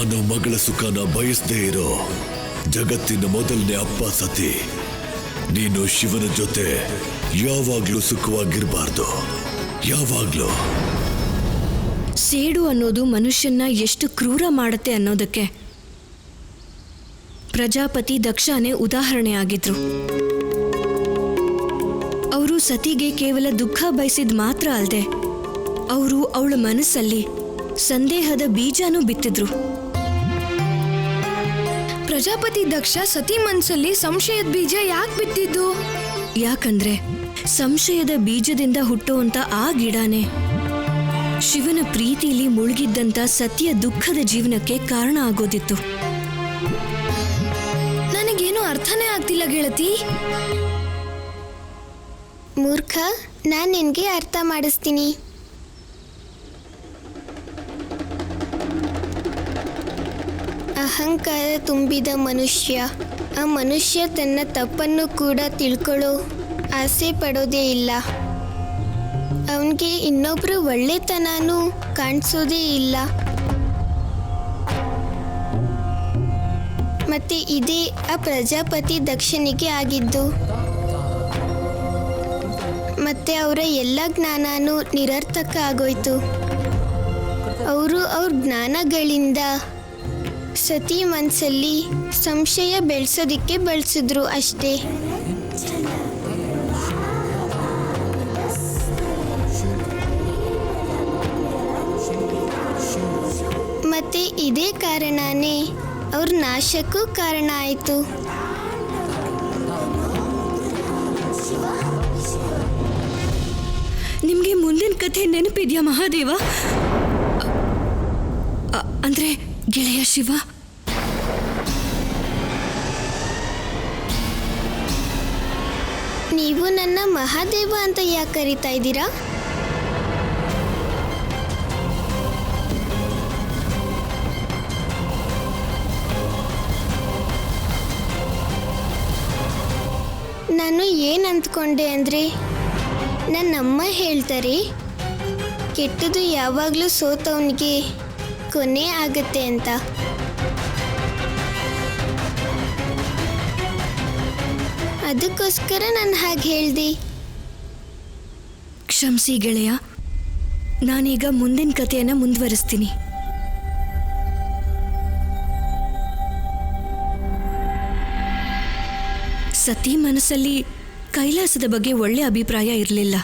ನಾನು ಮಗಳ ಸುಖನ ಬಯಸದೇ ಇರೋ ಜಗತ್ತಿನ ಮೊದಲನೇ ಅಪ್ಪ ಸತಿ. ನೀನು ಶಿವನ ಜೊತೆ ಯಾವಾಗ್ಲೂ ಸುಖವಾಗಿರಬಾರ್ದು, ಯಾವಾಗ್ಲೂ. ಸೇಡು ಅನ್ನೋದು ಮನುಷ್ಯನ್ನ ಎಷ್ಟು ಕ್ರೂರ ಮಾಡುತ್ತೆ ಅನ್ನೋದಕ್ಕೆ ಪ್ರಜಾಪತಿ ದಕ್ಷನೇ ಉದಾಹರಣೆಯಾಗಿದ್ರು. ಅವರು ಸತಿಗೆ ಕೇವಲ ದುಃಖ ಬಯಸಿದ್ ಮಾತ್ರ ಅಲ್ಲದೆ ಅವರು ಅವಳ ಮನಸ್ಸಲ್ಲಿ ಸಂದೇಹದ ಬೀಜನೂ ಬಿತ್ತಿದ್ರು. ಪ್ರಜಾಪತಿ ದಕ್ಷ ಸತಿ ಮನಸ್ಸಲ್ಲಿ ಸಂಶಯದ ಬೀಜ ಯಾಕೆ ಬಿತ್ತಿದ್ದು? ಯಾಕಂದ್ರೆ ಸಂಶಯದ ಬೀಜದಿಂದ ಹುಟ್ಟುವಂತ ಆ ಗಿಡನೇ ಶಿವನ ಪ್ರೀತಿಲಿ ಮುಳುಗಿದ್ದಂತ ಸತಿಯ ದುಃಖದ ಜೀವನಕ್ಕೆ ಕಾರಣ ಆಗೋದಿತ್ತು. ನನಗೇನು ಅರ್ಥನೇ ಆಗ್ತಿಲ್ಲ ಗೆಳತಿ. ಮೂರ್ಖ, ನಾನು ನಿನಗೆ ಅರ್ಥ ಮಾಡಿಸ್ತೀನಿ. ಅಹಂಕಾರ ತುಂಬಿದ ಮನುಷ್ಯ, ಆ ಮನುಷ್ಯ ತನ್ನ ತಪ್ಪನ್ನು ಕೂಡ ತಿಳ್ಕೊಳ್ಳೋ ಆಸೆ ಪಡೋದೇ ಇಲ್ಲ. ಅವನಿಗೆ ಇನ್ನೊಬ್ರು ಒಳ್ಳೆತನನೂ ಕಾಣಿಸೋದೇ ಇಲ್ಲ. ಮತ್ತೆ ಇದೇ ಆ ಪ್ರಜಾಪತಿ ದಕ್ಷನಿಗೆ ಆಗಿದ್ದು. ಮತ್ತೆ ಅವರ ಎಲ್ಲ ಜ್ಞಾನನೂ ನಿರರ್ಥಕ ಆಗೋಯ್ತು. ಅವರು ಅವ್ರ ಜ್ಞಾನಗಳಿಂದ ಸತಿ ಮನಸ್ಸಲ್ಲಿ ಸಂಶಯ ಬೆಳೆಸೋದಿಕ್ಕೆ ಬಳಸಿದ್ರು ಅಷ್ಟೇ. ಮತ್ತೆ ಇದೇ ಕಾರಣನೇ ಅವ್ರ ನಾಶಕ್ಕೂ ಕಾರಣ ಆಯಿತು. ನಿಮ್ಗೆ ಮುಂದಿನ ಕಥೆ ನೆನಪಿದ್ಯಾ ಮಹಾದೇವ? ಅಂದ್ರೆ ಗೆಳೆಯ ಶಿವ. ನೀವು ನನ್ನ ಮಹಾದೇವ ಅಂತ ಯಾಕೆ ಕರೀತಾ ಇದ್ದೀರಾ? ನಾನು ಏನು ಅಂದ್ಕೊಂಡೆ ಅಂದರೆ, ನನ್ನಮ್ಮ ಹೇಳ್ತಾರೆ ಕೆಟ್ಟದು ಯಾವಾಗಲೂ ಸೋತವನಿಗೆ ಕೊನೆ ಆಗತ್ತೆ ಅಂತ. ಅದಕ್ಕೋಸ್ಕರ ನಾನು ಹಾಗೆ ಹೇಳಿದೆ. ಕ್ಷಮಿಸಿ ಗೆಳೆಯ, ನಾನೀಗ ಮುಂದಿನ ಕಥೆಯನ್ನು ಮುಂದುವರಿಸ್ತೀನಿ. ಸತಿ ಮನಸ್ಸಲ್ಲಿ ಕೈಲಾಸದ ಬಗ್ಗೆ ಒಳ್ಳೆ ಅಭಿಪ್ರಾಯ ಇರಲಿಲ್ಲ.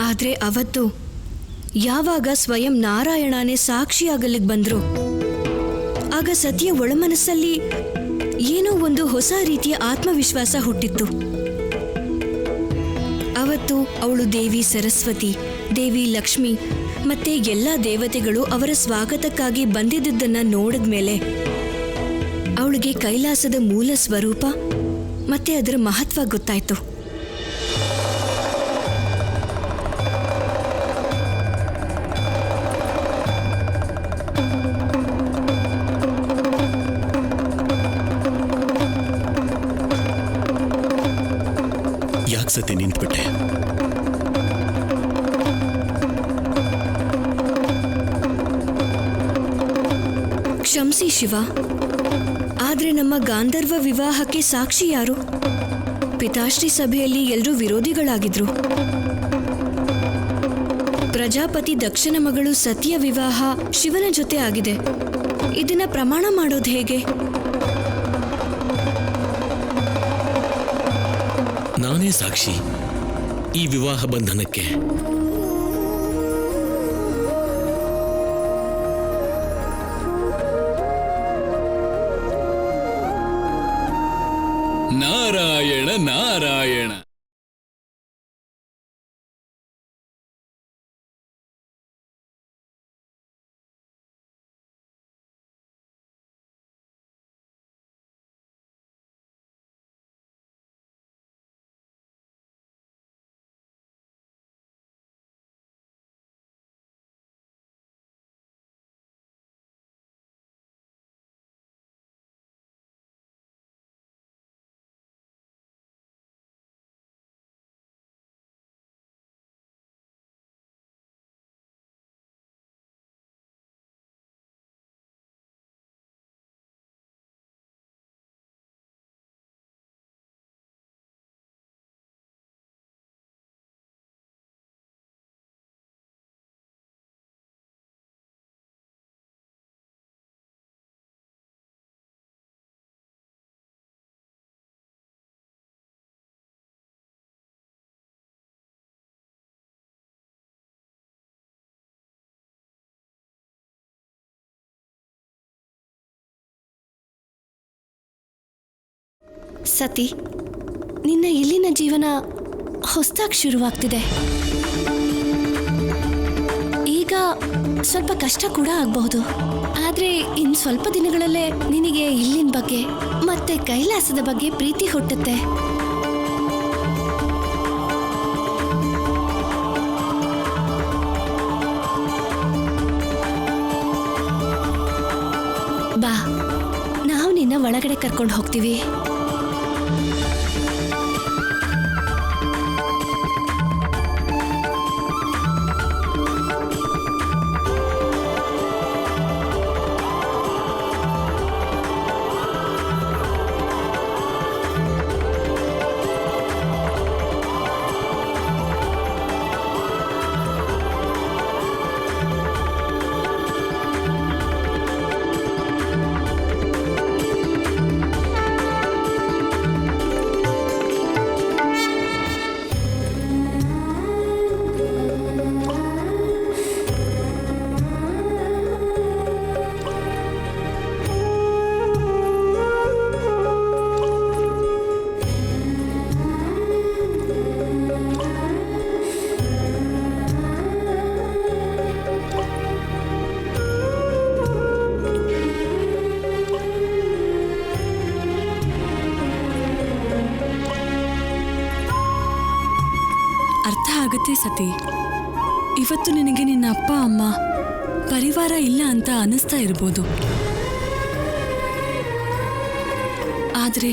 ಆದರೆ ಅವತ್ತು ಯಾವಾಗ ಸ್ವಯಂ ನಾರಾಯಣನೇ ಸಾಕ್ಷಿಯಾಗಲಿಕ್ಕೆ ಬಂದ್ರು, ಆಗ ಸತಿಯ ಒಳಮನಸ್ಸಲ್ಲಿ ಏನೋ ಒಂದು ಹೊಸ ರೀತಿಯ ಆತ್ಮವಿಶ್ವಾಸ ಹುಟ್ಟಿತ್ತು. ಅವತ್ತು ಅವಳು ದೇವಿ ಸರಸ್ವತಿ, ದೇವಿ ಲಕ್ಷ್ಮಿ ಮತ್ತೆ ಎಲ್ಲ ದೇವತೆಗಳು ಅವರ ಸ್ವಾಗತಕ್ಕಾಗಿ ಬಂದಿದ್ದನ್ನ ನೋಡಿದ ಮೇಲೆ ಅವಳಿಗೆ ಕೈಲಾಸದ ಮೂಲ ಸ್ವರೂಪ ಮತ್ತೆ ಅದರ ಮಹತ್ವ ಗೊತ್ತಾಯ್ತು. ಯಾಕೆ ಸತಿ ನಿಂತ್ಬಿಟ್ಟೆ? ಕ್ಷಮಿಸಿ ಶಿವ, ಆದ್ರೆ ನಮ್ಮ ಗಾಂಧರ್ವ ವಿವಾಹಕ್ಕೆ ಸಾಕ್ಷಿ ಯಾರು? ಪಿತಾಶ್ರೀ ಸಭೆಯಲ್ಲಿ ಎಲ್ಲರೂ ವಿರೋಧಿಗಳಾಗಿದ್ರು. ಪ್ರಜಾಪತಿ ದಕ್ಷನ ಮಗಳು ಸತಿಯ ವಿವಾಹ ಶಿವನ ಜೊತೆ ಆಗಿದೆ. ಇದನ್ನ ಪ್ರಮಾಣ ಮಾಡೋದು ಹೇಗೆ? ನಾನೇ ಸಾಕ್ಷಿ ಈ ವಿವಾಹ ಬಂಧನಕ್ಕೆ. ನಾರಾಯಣ ನಾರಾಯಣ. ಸತಿ, ನಿನ್ನ ಇಲ್ಲಿನ ಜೀವನ ಹೊಸದಾಗಿ ಶುರುವಾಗ್ತಿದೆ. ಈಗ ಸ್ವಲ್ಪ ಕಷ್ಟ ಕೂಡ ಆಗಬಹುದು. ಆದರೆ ಇನ್ನು ಸ್ವಲ್ಪ ದಿನಗಳಲ್ಲೇ ನಿನಗೆ ಇಲ್ಲಿನ ಬಗ್ಗೆ ಮತ್ತೆ ಕೈಲಾಸದ ಬಗ್ಗೆ ಪ್ರೀತಿ ಹುಟ್ಟುತ್ತೆ. ಬಾ, ನಾವು ನಿನ್ನ ಒಳಗಡೆ ಕರ್ಕೊಂಡು ಹೋಗ್ತೀವಿ. ಅರ್ಥ ಆಗುತ್ತೆ ಸತಿ. ಇವತ್ತು ನಿನಗೆ ನಿನ್ನ ಅಪ್ಪ ಅಮ್ಮ ಪರಿವಾರ ಇಲ್ಲ ಅಂತ ಅನಿಸ್ತಾ ಇರ್ಬೋದು. ಆದ್ರೆ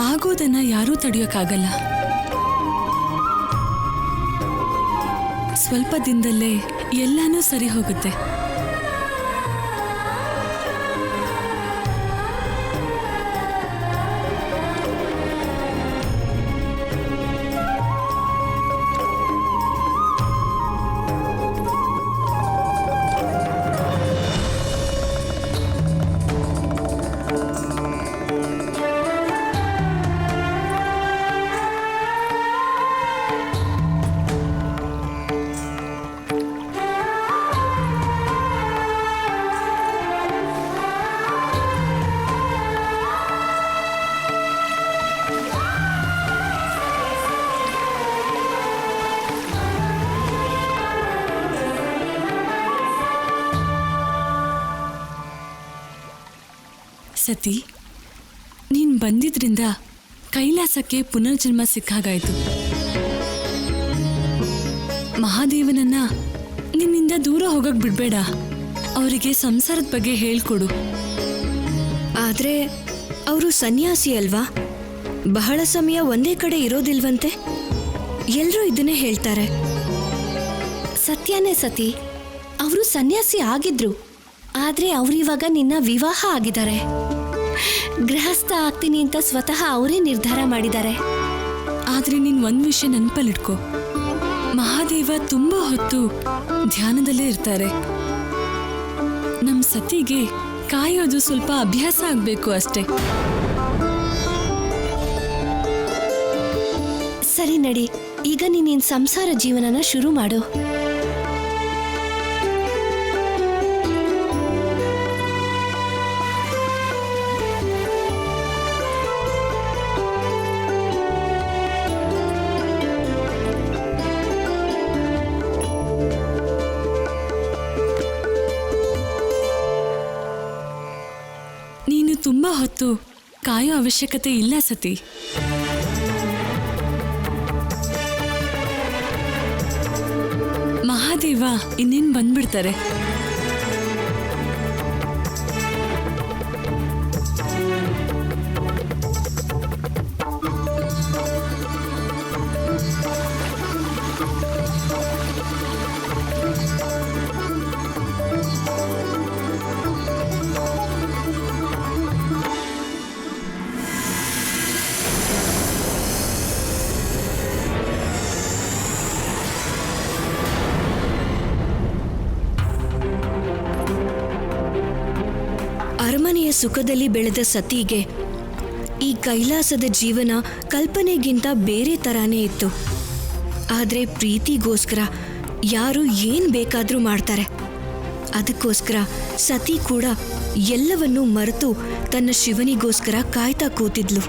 ಆಗೋದನ್ನ ಯಾರೂ ತಡೆಯೋಕ್ಕಾಗಲ್ಲ. ಸ್ವಲ್ಪ ದಿನದಲ್ಲೇ ಎಲ್ಲಾನು ಸರಿ ಹೋಗುತ್ತೆ. ಸತಿ, ನೀನ್ ಬಂದಿದ್ರಿಂದ ಕೈಲಾಸಕ್ಕೆ ಪುನರ್ಜನ್ಮ ಸಿಕ್ಕಾಗಾಯ್ತು. ಮಹಾದೇವನನ್ನ ನಿನ್ನಿಂದ ದೂರ ಹೋಗಕ್ ಬಿಡ್ಬೇಡ. ಅವರಿಗೆ ಸಂಸಾರದ ಬಗ್ಗೆ ಹೇಳ್ಕೊಡು. ಆದ್ರೆ ಅವರು ಸನ್ಯಾಸಿ ಅಲ್ವಾ? ಬಹಳ ಸಮಯ ಒಂದೇ ಕಡೆ ಇರೋದಿಲ್ವಂತೆ. ಎಲ್ರೂ ಇದನ್ನೇ ಹೇಳ್ತಾರೆ. ಸತ್ಯನೇ ಸತಿ, ಅವರು ಸನ್ಯಾಸಿ ಆಗಿದ್ರು. ಆದ್ರೆ ಅವರಿವಾಗ ನಿನ್ನ ವಿವಾಹ ಆಗಿದ್ದಾರೆ. ಗೃಹಸ್ಥ ಆಗ್ತೀನಿ ಅಂತ ಸ್ವತಃ ಅವರೇ ನಿರ್ಧಾರ ಮಾಡಿದ್ದಾರೆ. ಆದ್ರೆ ನೀನ್ ಒಂದ್ ವಿಷಯ ನೆನಪಲ್ಲಿಟ್ಕೋ, ಮಹಾದೇವ ತುಂಬಾ ಹೊತ್ತು ಧ್ಯಾನದಲ್ಲೇ ಇರ್ತಾರೆ. ನಮ್ ಸತಿಗೆ ಕಾಯೋದು ಸ್ವಲ್ಪ ಅಭ್ಯಾಸ ಆಗ್ಬೇಕು ಅಷ್ಟೇ. ಸರಿ ನಡಿ, ಈಗ ನೀನ್ ಸಂಸಾರ ಜೀವನನ ಶುರು ಮಾಡು. ನೀನು ತುಂಬಾ ಹೊತ್ತು ಕಾಯೋ ಅವಶ್ಯಕತೆ ಇಲ್ಲ ಸತಿ. ಮಹಾದೇವ ಇನ್ನೇನ್ ಬಂದ್ಬಿಡ್ತಾರೆ. ಅರಮನೆಯ ಸುಖದಲ್ಲಿ ಬೆಳೆದ ಸತಿಗೆ ಈ ಕೈಲಾಸದ ಜೀವನ ಕಲ್ಪನೆಗಿಂತ ಬೇರೆ ತರಾನೇ ಇತ್ತು. ಆದರೆ ಪ್ರೀತಿಗೋಸ್ಕರ ಯಾರು ಏನ್ ಬೇಕಾದ್ರೂ ಮಾಡ್ತಾರೆ. ಅದಕ್ಕೋಸ್ಕರ ಸತಿ ಕೂಡ ಎಲ್ಲವನ್ನೂ ಮರೆತು ತನ್ನ ಶಿವನಿಗೋಸ್ಕರ ಕಾಯ್ತಾ ಕೂತಿದ್ಲು.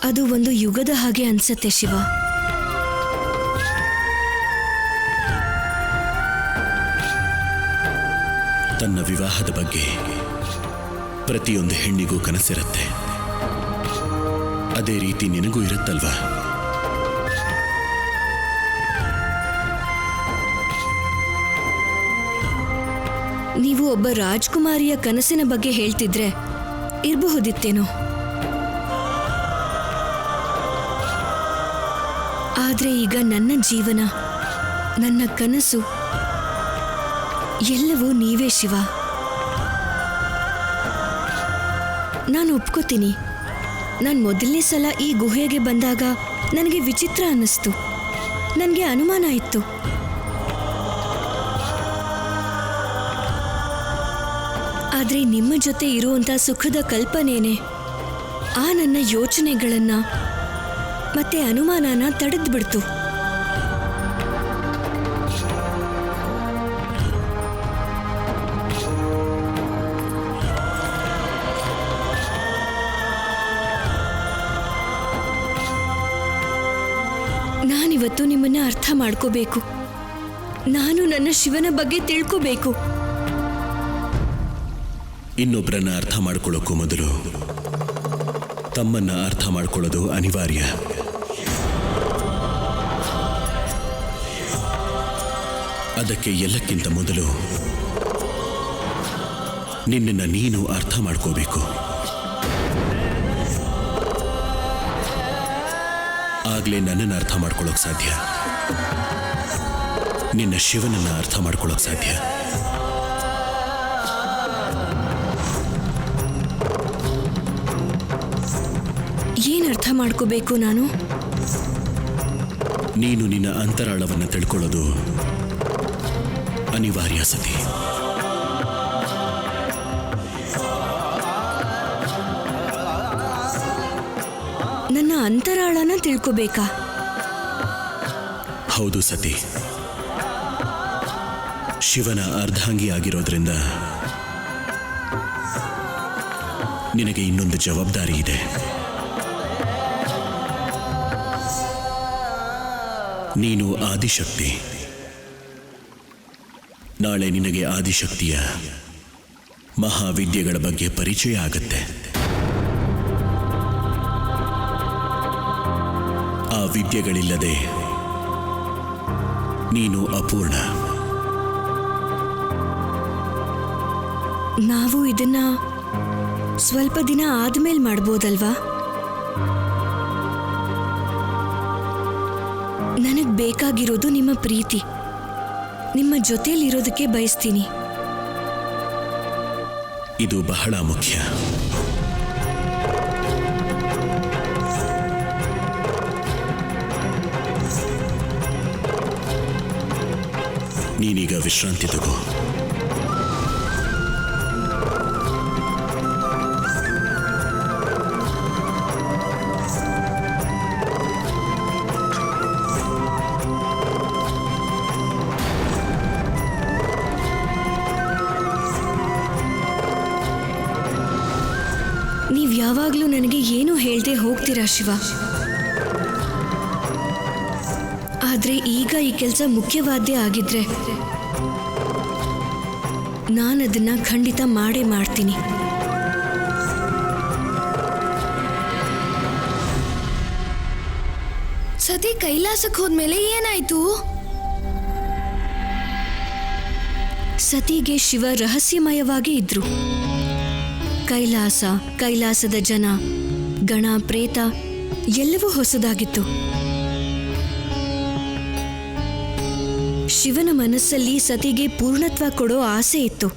ಅದು ಒಂದು ಯುಗದ ಹಾಗೆ ಅನ್ಸತ್ತೆ ಶಿವ. ತನ್ನ ವಿವಾಹದ ಬಗ್ಗೆ ಪ್ರತಿಯೊಂದು ಹೆಣ್ಣಿಗೂ ಕನಸಿರುತ್ತೆ. ಅದೇ ರೀತಿ ನಿನಗೂ ಇರುತ್ತಲ್ವಾ? ನೀವು ಒಬ್ಬ ರಾಜ್ಕುಮಾರಿಯ ಕನಸಿನ ಬಗ್ಗೆ ಹೇಳ್ತಿದ್ರೆ ಇರಬಹುದಿತ್ತೇನೋ. ಆದ್ರೆ ಈಗ ನನ್ನ ಜೀವನ, ನನ್ನ ಕನಸು ಎಲ್ಲವೂ ನೀವೇ ಶಿವ. ನಾನು ಒಪ್ಕೋತೀನಿ. ನಾನು ಮೊದಲನೇ ಸಲ ಈ ಗುಹೆಗೆ ಬಂದಾಗ ನನಗೆ ವಿಚಿತ್ರ ಅನ್ನಿಸ್ತು. ನನಗೆ ಅನುಮಾನ ಇತ್ತು. ಆದರೆ ನಿಮ್ಮ ಜೊತೆ ಇರುವಂಥ ಸುಖದ ಕಲ್ಪನೆನೇ ಆ ನನ್ನ ಯೋಚನೆಗಳನ್ನ ಮತ್ತೆ ಅನುಮಾನನ ತಡೆದ್ಬಿಡ್ತು. ನಾನಿವತ್ತು ನಿಮ್ಮನ್ನ ಅರ್ಥ ಮಾಡ್ಕೋಬೇಕು. ನಾನು ನನ್ನ ಶಿವನ ಬಗ್ಗೆ ತಿಳ್ಕೋಬೇಕು. ಇನ್ನೊಬ್ಬರನ್ನ ಅರ್ಥ ಮಾಡ್ಕೊಳ್ಳೋಕ್ಕೂ ಮೊದಲು ತಮ್ಮನ್ನ ಅರ್ಥ ಮಾಡ್ಕೊಳ್ಳೋದು ಅನಿವಾರ್ಯ. ಅದಕ್ಕೆ ಎಲ್ಲಕ್ಕಿಂತ ಮೊದಲು ನಿನ್ನನ್ನು ನೀನು ಅರ್ಥ ಮಾಡ್ಕೋಬೇಕು. ಆಗ್ಲೇ ನನ್ನನ್ನು ಅರ್ಥ ಮಾಡ್ಕೊಳ್ಳೋಕೆ ಸಾಧ್ಯ, ನಿನ್ನ ಶಿವನನ್ನ ಅರ್ಥ ಮಾಡ್ಕೊಳ್ಳೋಕೆ ಸಾಧ್ಯ. ಏನ್ ಅರ್ಥ ಮಾಡ್ಕೋಬೇಕು ನಾನು? ನೀನು ನಿನ್ನ ಅಂತರಾಳವನ್ನು ತಿಳ್ಕೊಳ್ಳೋದು ಅನಿವಾರ್ಯ ಸತಿ. ನನ್ನ ಅಂತರಾಳನ ತಿಳ್ಕೋಬೇಕಾ? ಹೌದು ಸತಿ. ಶಿವನ ಅರ್ಧಾಂಗಿ ಆಗಿರೋದ್ರಿಂದ ನಿನಗೆ ಇನ್ನೊಂದು ಜವಾಬ್ದಾರಿ ಇದೆ. ನೀನು ಆದಿಶಕ್ತಿ. ನಾಳೆ ನಿನಗೆ ಆದಿಶಕ್ತಿಯ ಮಹಾವಿದ್ಯೆಗಳ ಬಗ್ಗೆ ಪರಿಚಯ ಆಗತ್ತೆ. ಆ ವಿದ್ಯೆಗಳಿಲ್ಲದೆ ನೀನು ಅಪೂರ್ಣ. ನಾವು ಇದನ್ನ ಸ್ವಲ್ಪ ದಿನ ಆದ್ಮೇಲೆ ಮಾಡ್ಬೋದಲ್ವಾ? ನನಗ್ ಬೇಕಾಗಿರೋದು ನಿಮ್ಮ ಪ್ರೀತಿ. ನಿಮ್ಮ ಜೊತೆಲಿರೋದಕ್ಕೆ ಬಯಸ್ತೀನಿ. ಇದು ಬಹಳ ಮುಖ್ಯ. ನೀನೀಗ ವಿಶ್ರಾಂತಿ ತಗೋ. ನೀವ್ ಯಾವಾಗ್ಲೂ ನನಗೆ ಏನು ಹೇಳ್ದೆ ಹೋಗ್ತೀರಾ ಶಿವ. ಆದ್ರೆ ಈಗ ಈ ಕೆಲಸ ಮುಖ್ಯವಾದ್ದೇ ಆಗಿದ್ರೆ ನಾನದನ್ನ ಖಂಡಿತ ಮಾಡೇ ಮಾಡ್ತೀನಿ. ಸತಿ ಕೈಲಾಸಕ್ಕೆ ಹೋದ್ಮೇಲೆ ಏನಾಯ್ತು? ಸತಿಗೆ ಶಿವ ರಹಸ್ಯಮಯವಾಗಿ ಇದ್ರು. ಕೈಲಾಸದ ಜನ, ಗಣ, ಪ್ರೇತ ಎಲ್ಲವೂ ಹೊಸದಾಗಿತ್ತು. ಶಿವನ ಮನಸ್ಸಲ್ಲಿ ಸತಿಗೆ ಪೂರ್ಣತ್ವ ಕೊಡೋ ಆಸೆ ಇತ್ತು.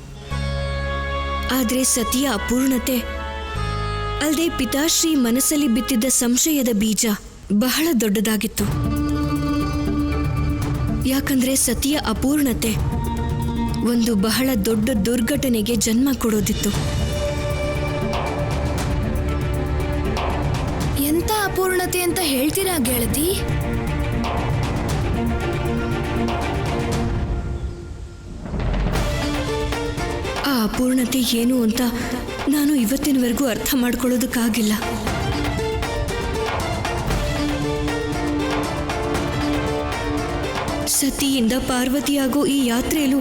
ಆದ್ರೆ ಸತಿಯ ಅಪೂರ್ಣತೆ ಅಲ್ಲದೆ ಪಿತಾಶ್ರೀ ಮನಸ್ಸಲ್ಲಿ ಬಿತ್ತಿದ್ದ ಸಂಶಯದ ಬೀಜ ಬಹಳ ದೊಡ್ಡದಾಗಿತ್ತು. ಯಾಕಂದ್ರೆ ಸತಿಯ ಅಪೂರ್ಣತೆ ಒಂದು ಬಹಳ ದೊಡ್ಡ ದುರ್ಘಟನೆಗೆ ಜನ್ಮ ಕೊಡೋದಿತ್ತು. ಎಂತ ಅಪೂರ್ಣತೆ ಅಂತ ಹೇಳ್ತೀರಾ ಗೆಳತಿ? ಆ ಅಪೂರ್ಣತೆ ಏನು ಅಂತ ನಾನು ಇವತ್ತಿನವರೆಗೂ ಅರ್ಥ ಮಾಡ್ಕೊಳ್ಳೋದಕ್ಕಾಗಿಲ್ಲ. ಸತಿಯಿಂದ ಪಾರ್ವತಿಯಾಗೋ ಈ ಯಾತ್ರೆಯಲ್ಲೂ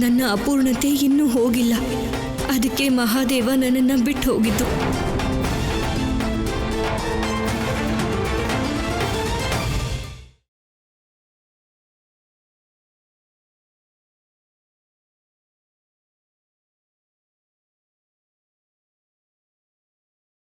ನನ್ನ ಅಪೂರ್ಣತೆ ಇನ್ನೂ ಹೋಗಿಲ್ಲ. ಅದಕ್ಕೆ ಮಹಾದೇವ ನನ್ನನ್ನು ಬಿಟ್ಟು ಹೋಗಿದ್ದು.